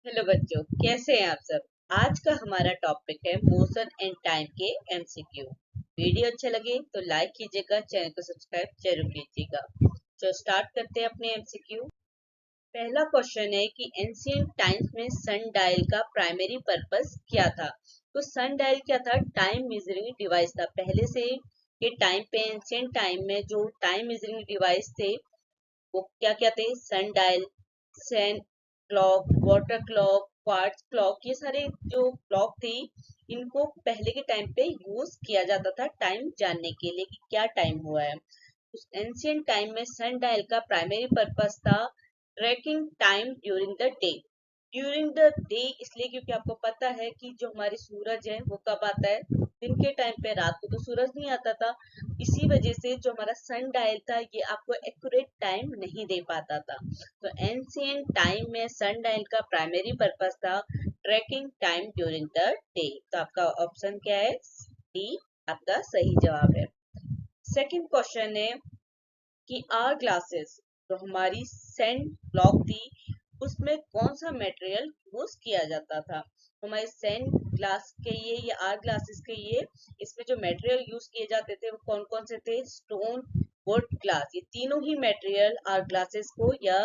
Hello बच्चों, कैसे हैं आप सब। आज का हमारा टॉपिक है मोशन एंड टाइम के एमसीक्यू। वीडियो अच्छा लगे तो लाइक कीजिएगा, चैनल को सब्सक्राइब जरूर कीजिएगा। तो स्टार्ट करते हैं अपने एमसीक्यू। पहला क्वेश्चन है कि एंशियंट टाइम्स में सन डायल का प्राइमरी पर्पस क्या था। तो सन डायल क्या था? टाइम मेजरिंग डिवाइस था। पहले से के टाइम पे एंशियंट टाइम में जो टाइम मेजरिंग डिवाइस थे वो क्या क्या थे? Sundial, sand clock, water clock, quartz clock, ये सारे जो क्लॉक थी इनको पहले के टाइम पे यूज किया जाता था टाइम जानने के लिए कि क्या टाइम हुआ है। उस एंशियंट टाइम में सन डायल का प्राइमरी पर्पस था tracking time during the day. During the day इसलिए क्योंकि आपको पता है कि जो हमारे सूरज है वो कब आता है? दिन के टाइम पे। रात को तो सूरज नहीं आता था। इसी वजह से जो हमारा सन डायल था ये आपको एक्यूरेट टाइम नहीं दे पाता था। तो एंशियंट टाइम में सन डायल का प्राइमरी पर्पस था tracking time during the day. तो आपका ऑप्शन क्या है? डी आपका सही जवाब है। सेकंड क्वेश्चन है कि आर ग्लासेस जो हमारी सेंट ब्लॉक थी उसमें कौन सा मटेरियल यूज किया जाता था। तो हमारे सेंट ग्लास के ये या आर ग्लासेस के ये इसमें जो मटेरियल यूज किए जाते थे वो कौन कौन से थे? स्टोन, वुड, ग्लास, ये तीनों ही मटेरियल आर ग्लासेस को या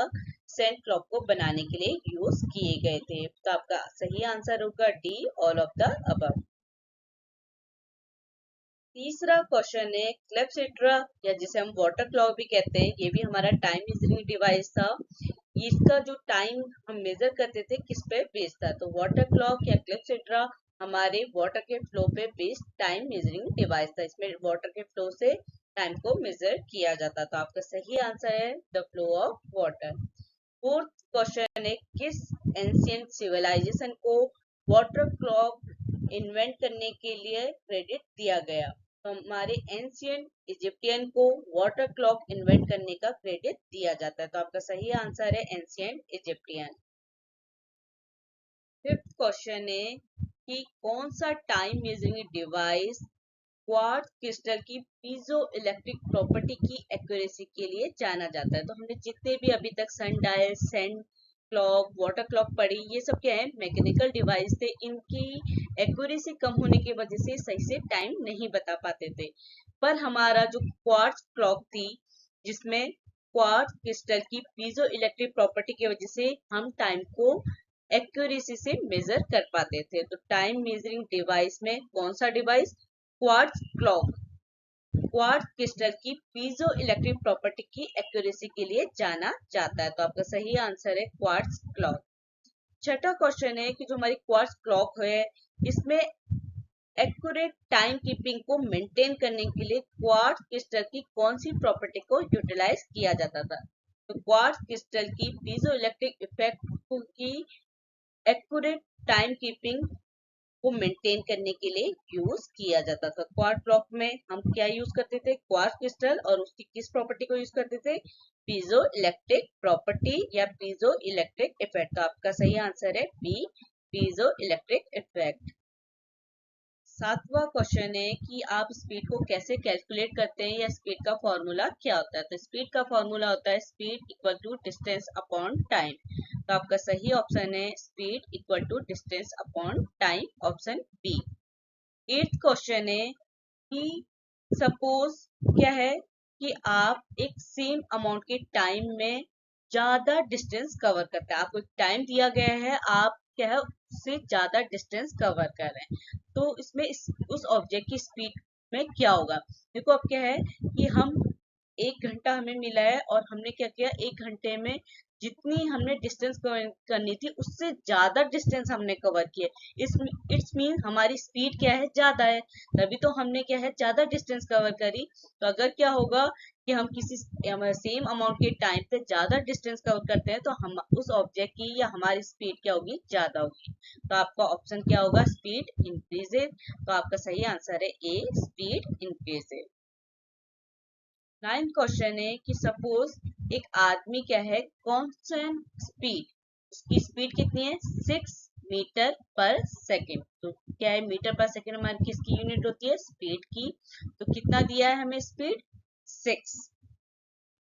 सेंट ब्लॉक को बनाने के लिए यूज किए गए थे। तो आपका सही आंसर होगा D, all of the above. तीसरा क्वेश्चन है क्लेप्सिड्रा या जिसे हम वाटर क्लॉक भी कहते हैं, ये भी हमारा टाइम मेजरिंग डिवाइस था। इसका जो टाइम हम मेजर करते थे किस पे बेस्ड था? तो वाटर क्लॉक या क्लेप्सिड्रा हमारे वाटर के फ्लो पे बेस्ड टाइम मेजरिंग डिवाइस था। इसमें वाटर के फ्लो से टाइम को मेजर किया जाता था। आपका सही आंसर है the flow of water. Fourth question है किस एंशियंट सिविलाइजेशन को वाटर क्लॉक इन्वेंट करने के लिए क्रेडिट दिया गया? तो हमारे एंशियंट इजिप्टियन को वाटर क्लॉक इन्वेंट करने का क्रेडिट दिया जाता है। तो आपका सही आंसर है एंशियंट इजिप्टियन। फिफ्थ क्वेश्चन है कि कौन सा time measuring device quartz crystal की पीजो इलेक्ट्रिक प्रॉपर्टी की एक्यूरेसी के लिए जाना जाता है? तो हमने जितने भी अभी तक सन डायल, सन क्लॉक, वाटर क्लॉक पढ़ी, ये सब क्या है? मैकेनिकल डिवाइस थे। इनकी एक्यूरेसी कम होने की वजह से सही से टाइम नहीं बता पाते थे। पर हमारा जो क्वार्ट्ज क्लॉक थी जिसमें क्वार्ट्ज क्रिस्टल की पीजो इलेक्ट्रिक प्रॉपर्टी की वजह से हम टाइम को एक्यूरेसी से मेजर कर पाते थे। तो टाइम मेजरिंग डिवाइस में कौन सा device? Quartz clock quartz crystal की पीजो इलेक्ट्रिक प्रॉपर्टी की एक्यूरेसी के लिए जाना जाता है। तो आपका सही आंसर है क्वार्ट्ज क्लॉक। छठा क्वेश्चन है कि जो हमारी क्वार्ट्ज क्लॉक है इसमें एक्यूरेट टाइम कीपिंग को मेंटेन करने के लिए क्वार्ट्ज क्रिस्टल की कौन सी प्रॉपर्टी को यूटिलाइज किया जाता था? तो क्वार्ट्ज क्रिस्टल की पीजो इलेक्ट्रिक इफेक्ट की एक्यूरेट टाइम कीपिंग को मेंटेन करने के लिए यूज किया जाता था। क्वार्ट्ज क्लॉक में हम क्या यूज करते थे? क्वार्ट्ज क्रिस्टल, और उसकी किस प्रॉपर्टी को यूज करते थे? पीजो इलेक्ट्रिक प्रॉपर्टी या पीजो इलेक्ट्रिक इफेक्ट। तो आपका सही आंसर है बी, पीजो इलेक्ट्रिक इफेक्ट। सातवां क्वेश्चन है कि आप स्पीड को कैसे कैलकुलेट करते हैं या स्पीड का फॉर्मूला क्या होता है? तो स्पीड का फॉर्मूला होता है speed equal to distance upon time. तो आपका सही ऑप्शन है speed equal to distance upon time, option B. Eighth question है कि सपोज क्या है कि आप एक सेम अमाउंट के टाइम में ज्यादा डिस्टेंस कवर करते हैं। आपको एक टाइम दिया गया है, आप क्या है उससे ज्यादा डिस्टेंस कवर कर रहे हैं। तो इसमें उस ऑब्जेक्ट की स्पीड में क्या होगा? देखो अब क्या है कि हम 1 घंटा हमें मिला है और हमने क्या किया, 1 घंटे में जितनी हमने डिस्टेंस कवर करनी थी उससे ज्यादा डिस्टेंस हमने कवर किया। इट्स मीन हमारी स्पीड क्या है? ज्यादा है, तभी तो हमने क्या है ज्यादा डिस्टेंस कवर करी। तो अगर क्या होगा कि हम किसी सेम अमाउंट के टाइम पे ज्यादा डिस्टेंस कवर करते हैं तो हम उस ऑब्जेक्ट की या हमारी स्पीड क्या होगी? ज्यादा होगी। तो आपका ऑप्शन क्या होगा? Speed increases. तो आपका सही आंसर है ए, स्पीड इंक्रीजेज। नाइन्थ क्वेश्चन है कि सपोज एक आदमी क्या है कांस्टेंट स्पीड, उसकी स्पीड कितनी है? 6 मीटर पर सेकेंड। तो क्या है मीटर पर सेकेंड हमारी किसकी यूनिट होती है? स्पीड की। तो कितना दिया है हमें स्पीड? 6।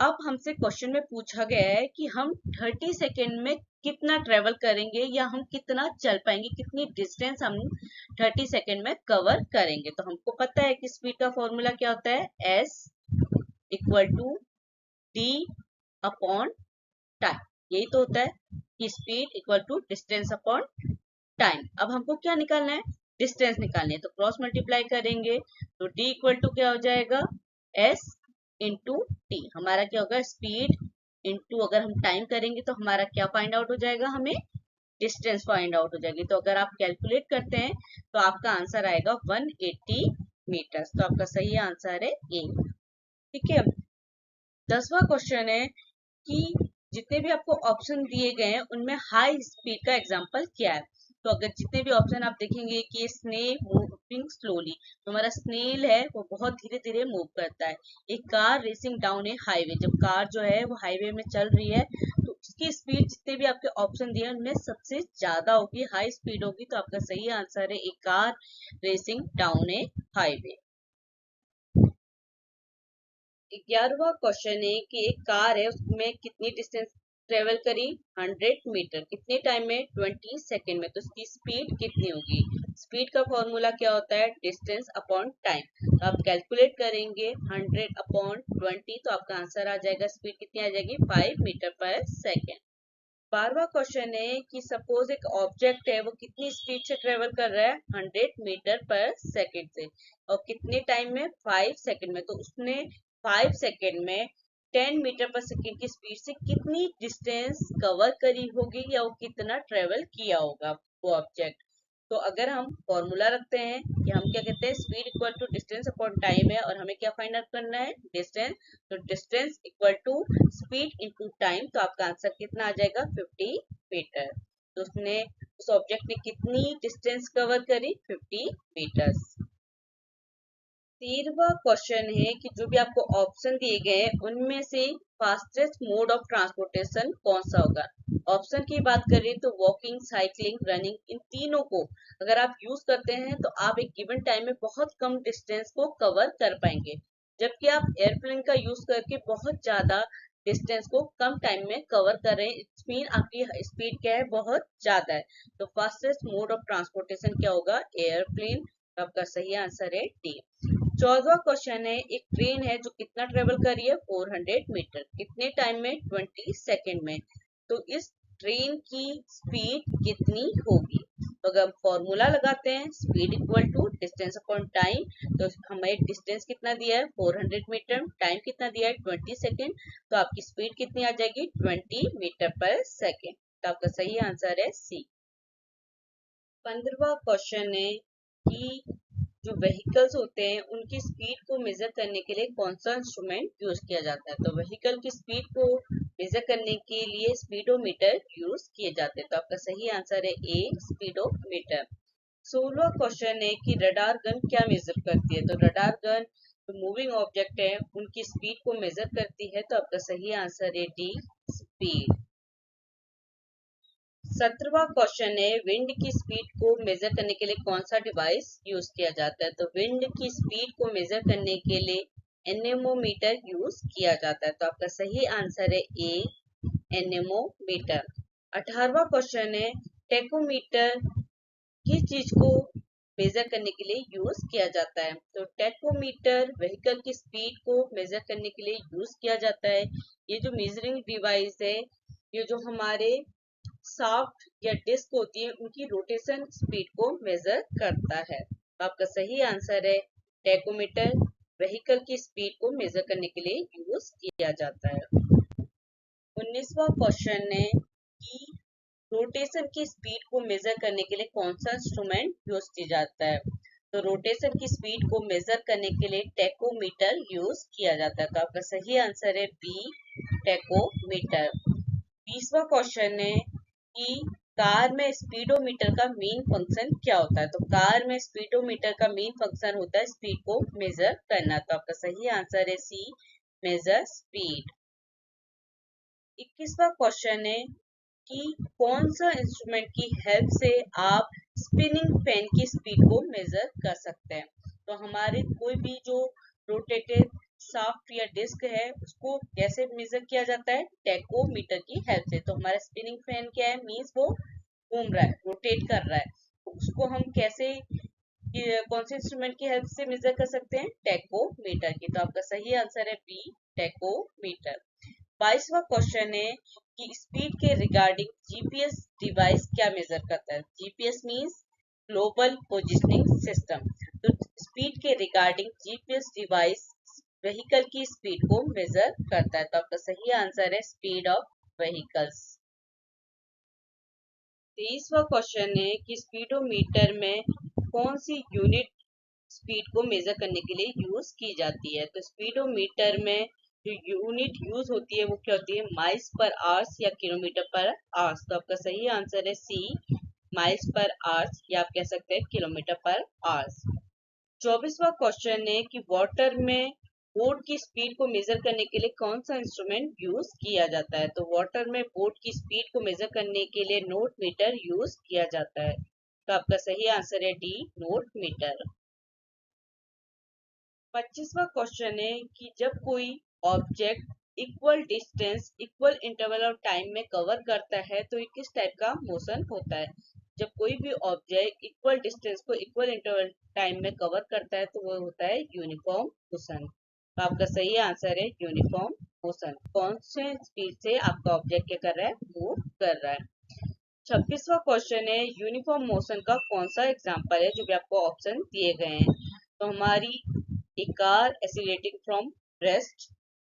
अब हमसे क्वेश्चन में पूछा गया है कि हम 30 सेकेंड में कितना ट्रेवल करेंगे या हम कितना चल पाएंगे, कितनी डिस्टेंस हम 30 सेकेंड में कवर करेंगे। तो हमको पता है कि स्पीड का फॉर्मूला क्या होता है, S equal to D upon time. यही तो होता है कि speed equal to distance upon time. अब हमको क्या निकालना है, डिस्टेंस निकालनी है, तो क्रॉस मल्टीप्लाई करेंगे तो D इक्वल टू क्या हो जाएगा, S इंटू टी। हमारा क्या होगा, स्पीड इंटू अगर हम टाइम करेंगे तो हमारा क्या फाइंड आउट हो जाएगा, हमें डिस्टेंस फाइंड आउट हो जाएगी। तो अगर आप कैलकुलेट करते हैं तो आपका आंसर आएगा 180 मीटर्स। तो आपका सही आंसर है ए। ठीक है, 10वां क्वेश्चन है कि जितने भी आपको ऑप्शन दिए गए हैं उनमें हाई स्पीड का एग्जांपल क्या है। तो अगर जितने भी ऑप्शन आप देखेंगे कि स्नेल मूविंग स्लोली, तो हमारा स्नेल है वो बहुत धीरे धीरे मूव करता है। एक कार रेसिंग डाउन ए हाईवे, जब कार जो है वो हाईवे में चल रही है तो उसकी स्पीड जितने भी आपके ऑप्शन दिए उनमें सबसे ज्यादा होगी, हाई स्पीड होगी। तो आपका सही आंसर है ए कार रेसिंग डाउन ए हाईवे। 11वां क्वेश्चन है कि एक कार है उसमें कितनी डिस्टेंस ट्रेवल करी, 100 मीटर, कितने टाइम में, 20 सेकेंड में। तो उसकी स्पीड कितनी होगी, स्पीड का फॉर्मूला क्या होता है, डिस्टेंस अपॉन टाइम। तो आप कैलकुलेट करेंगे 100 अपॉन 20 तो आपका आंसर आ जाएगा, स्पीड कितनी आ जाएगी, 5 मीटर पर सेकेंड। 12वां क्वेश्चन है कि सपोज एक ऑब्जेक्ट है वो कितनी स्पीड से ट्रेवल कर रहा है, 100 मीटर पर सेकेंड से, और कितने टाइम में, 5 सेकेंड में। तो उसने 5 सेकेंड में 10 मीटर पर सेकेंड की स्पीड से कितनी डिस्टेंस कवर करी होगी या वो कितना ट्रेवल किया होगा वो ऑब्जेक्ट। तो अगर हम फॉर्मूला रखते हैं कि हम क्या कहते हैं, speed equal to distance upon time है और हमें क्या फाइंड आउट करना है, डिस्टेंस। तो distance equal to speed into time, तो आपका आंसर कितना आ जाएगा, 50 मीटर। तो उसने उस ऑब्जेक्ट ने कितनी डिस्टेंस कवर करी, 50 मीटर्स। 13वां क्वेश्चन है कि जो भी आपको ऑप्शन दिए गए हैं उनमें से फास्टेस्ट मोड ऑफ ट्रांसपोर्टेशन कौन सा होगा। ऑप्शन की बात करें तो वॉकिंग, साइकिलिंग, रनिंग, इन तीनों को अगर आप यूज करते हैं तो आप एक गिवन टाइम में बहुत कम डिस्टेंस को कवर कर पाएंगे, जबकि आप एयरप्लेन का यूज करके बहुत ज्यादा डिस्टेंस को कम टाइम में कवर कर रहे हैं। इट्स मीन आपकी स्पीड क्या है, बहुत ज्यादा है। तो फास्टेस्ट मोड ऑफ ट्रांसपोर्टेशन क्या होगा, एयरप्लेन। तो आपका सही आंसर है डी। 14वां क्वेश्चन है, एक ट्रेन है जो कितना ट्रेवल कर रही है, 400 मीटर, कितने टाइम में, 20 सेकेंड में। तो इस ट्रेन की स्पीड कितनी होगी। तो अगर हम फॉर्मूला लगाते हैं, speed equal to distance upon time, तो हमें डिस्टेंस कितना दिया है, 400 मीटर, टाइम कितना दिया है, 20 सेकेंड। तो आपकी स्पीड कितनी आ जाएगी, 20 मीटर पर सेकेंड। तो आपका सही आंसर है सी। 15वां क्वेश्चन है कि जो व्हीकल्स होते हैं उनकी स्पीड को मेजर करने के लिए कौन सा इंस्ट्रूमेंट यूज किया जाता है। तो व्हीकल की स्पीड को मेजर करने के लिए स्पीडोमीटर यूज किए जाते हैं। तो आपका सही आंसर है ए, स्पीडोमीटर। 16वां क्वेश्चन है कि रडार गन क्या मेजर करती है। तो रडार गन जो मूविंग ऑब्जेक्ट है उनकी स्पीड को मेजर करती है। तो आपका सही आंसर है डी, स्पीड। 17वां क्वेश्चन है, विंड की स्पीड को मेजर करने के लिए कौन सा डिवाइस यूज किया जाता है। तो विंड की स्पीड को मेजर करने के लिए एनेमोमीटर यूज किया जाता है। तो आपका सही आंसर है ए, एनेमोमीटर। 18वां क्वेश्चन है, टेकोमीटर किस चीज को मेजर करने के लिए यूज किया जाता है। तो टेकोमीटर व्हीकल की स्पीड को मेजर करने के लिए यूज किया जाता है। ये जो मेजरिंग डिवाइस है, ये जो हमारे शाफ्ट या डिस्क होती है उनकी रोटेशन स्पीड को मेजर करता है। तो आपका सही आंसर है टेकोमीटर व्हीकल की स्पीड को मेजर करने के लिए यूज किया जाता है। 19वां क्वेश्चन है कि रोटेशन की स्पीड को मेजर करने के लिए कौन सा इंस्ट्रूमेंट यूज किया जाता है। तो रोटेशन की स्पीड को मेजर करने के लिए टेकोमीटर यूज किया जाता है। तो आपका सही आंसर है बी, टेकोमीटर। 20वां क्वेश्चन है कि कार में स्पीडोमीटर का मेन फंक्शन क्या होता है। तो कार में स्पीडोमीटर का मेन फंक्शन होता है स्पीड को मेजर करना। तो आपका सही आंसर है सी, मेजर स्पीड। 21वां क्वेश्चन है कि कौन सा इंस्ट्रूमेंट की हेल्प से आप स्पिनिंग फैन की स्पीड को मेजर कर सकते हैं। तो हमारे कोई भी जो रोटेटेड शाफ्ट या डिस्क है उसको कैसे मेजर किया जाता है? टेकोमीटर की हेल्प से। तो हमारा स्पिनिंग फैन क्या है? मीन्स वो घूम रहा है, रोटेट कर रहा है। तो उसको हम कैसे, कौन से इंस्ट्रूमेंट की हेल्प से मेजर कर सकते हैं? टेकोमीटर की। तो आपका सही आंसर है बी, टेकोमीटर। 22वां क्वेश्चन है कि स्पीड के रिगार्डिंग जीपीएस डिवाइस क्या मेजर करता है? GPS means global positioning system. तो स्पीड के रिगार्डिंग जीपीएस डिवाइस व्हीकल की स्पीड को मेजर करता है। तो आपका सही आंसर है स्पीड ऑफ व्हीकल्स। 23वां क्वेश्चन है कि स्पीडोमीटर में कौन सी यूनिट स्पीड को मेजर करने के लिए यूज की जाती है? तो स्पीडोमीटर में जो यूनिट यूज होती है वो क्या होती है? माइल्स पर आवर्स या किलोमीटर पर आवर्स। तो आपका सही आंसर है सी, माइल्स पर आवर्स, या आप कह सकते हैं किलोमीटर पर आवर्स। 24वां क्वेश्चन है कि वाटर में बोट की स्पीड को मेजर करने के लिए कौन सा इंस्ट्रूमेंट यूज किया जाता है? तो वाटर में बोट की स्पीड को मेजर करने के लिए नोट मीटर यूज किया जाता है। तो आपका सही आंसर है डी, नोट मीटर। 25वां क्वेश्चन है कि जब कोई object equal distance equal interval of time में कवर करता है तो ये किस टाइप का मोशन होता है? जब कोई भी ऑब्जेक्ट इक्वल डिस्टेंस को इक्वल इंटरवल टाइम में कवर करता है तो वो होता है यूनिफॉर्म मोशन। तो आपका सही आंसर है यूनिफॉर्म मोशन। कौन से स्पीड से आपका ऑब्जेक्ट क्या कर रहा है? मूव कर रहा है। 26वां क्वेश्चन है यूनिफॉर्म मोशन का कौन सा एग्जांपल है? जो भी आपको ऑप्शन दिए गए हैं। तो हमारी a car accelerating from rest,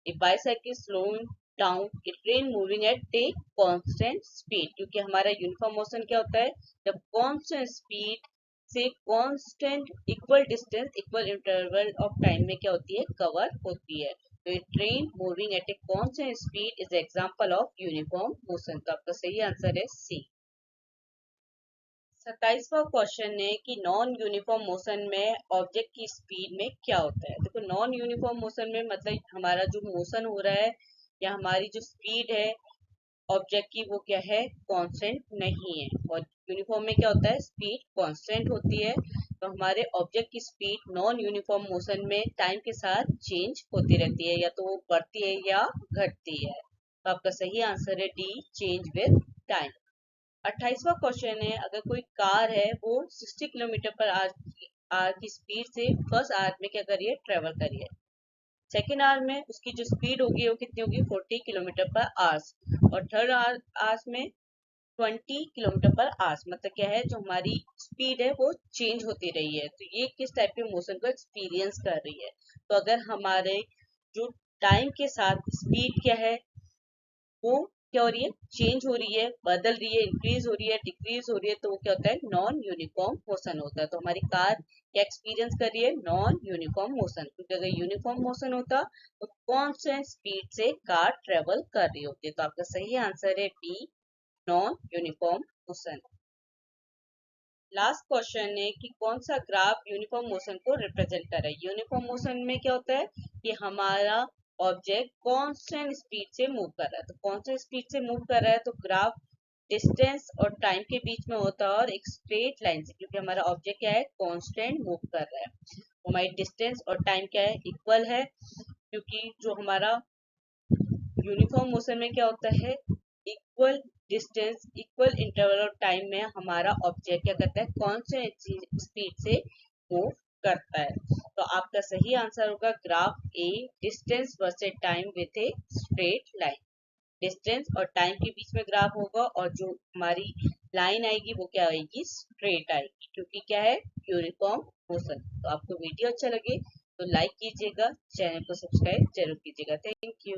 a bicycle slowing down, a train moving at a constant speed। क्योंकि हमारा यूनिफॉर्म मोशन क्या होता है? जब कांस्टेंट स्पीड से constant equal distance equal interval of time में क्या होती है? कवर होती है। तो train moving at a constant speed is example of uniform motion. तो आपका सही आंसर है सी। 27वां क्वेश्चन है कि नॉन यूनिफॉर्म मोशन में ऑब्जेक्ट की स्पीड में क्या होता है? देखो, नॉन यूनिफॉर्म मोशन में मतलब हमारा जो मोशन हो रहा है या हमारी जो स्पीड है ऑब्जेक्ट की वो क्या है? कांस्टेंट नहीं है। और यूनिफॉर्म में क्या होता है? स्पीड कांस्टेंट होती है। तो हमारे ऑब्जेक्ट की स्पीड नॉन यूनिफॉर्म मोशन में टाइम के साथ चेंज होती रहती है, या तो वो बढ़ती है या घटती है। तो आपका सही आंसर है डी, चेंज विद टाइम। 28वां क्वेश्चन है अगर कोई कार है वो 60 किलोमीटर पर आवर की स्पीड से फर्स्ट आवर में क्या करिए? ट्रेवल करिए। सेकेंड आवर में उसकी जो स्पीड होगी वो कितनी होगी? 40 किलोमीटर पर आवर्स। और थर्ड आवर्स में 20 किलोमीटर पर आवर्स। मतलब क्या है? जो हमारी स्पीड है वो चेंज होती रही है। तो ये किस टाइप के मोशन को एक्सपीरियंस कर रही है? तो अगर हमारे जो टाइम के साथ स्पीड क्या है वो क्या हो रही है? चेंज हो रही है, बदल रही है, इंक्रीज हो रही है, डिक्रीज हो रही है, तो वो क्या होता है? नॉन यूनिफॉर्म मोशन होता है। तो हमारी कार क्या एक्सपीरियंस कर रही है? Non uniform motion. क्योंकि अगर यूनिफॉर्म मोशन होता तो कांस्टेंट स्पीड से कार ट्रेवल कर रही होती। तो आपका सही आंसर है B, non uniform motion. Last question है कि कौन सा ग्राफ यूनिफॉर्म मोशन को रिप्रेजेंट कर रहा है? यूनिफॉर्म मोशन में क्या होता है कि हमारा ऑब्जेक्ट कांस्टेंट स्पीड से मूव कर रहा है। तो कांस्टेंट स्पीड से मूव कर रहा है तो ग्राफ डिस्टेंस और टाइम के बीच में होता है और एक स्ट्रेट लाइन से, क्योंकि हमारा ऑब्जेक्ट क्या है? कांस्टेंट मूव कर रहा है। तो हमारी डिस्टेंस और टाइम क्या है? इक्वल है। क्योंकि जो हमारा यूनिफॉर्म मोशन में क्या होता है? Equal distance equal interval of time में हमारा ऑब्जेक्ट क्या करता है? कांस्टेंट स्पीड से मूव करता है। तो आपका सही आंसर होगा graph A, distance versus time with a straight line. Distance और टाइम के बीच में ग्राफ होगा और जो हमारी लाइन आएगी वो क्या आएगी? स्ट्रेट आएगी। क्योंकि क्या है? Uniform motion. तो आपको वीडियो अच्छा लगे तो लाइक कीजिएगा, चैनल को सब्सक्राइब जरूर कीजिएगा। Thank you.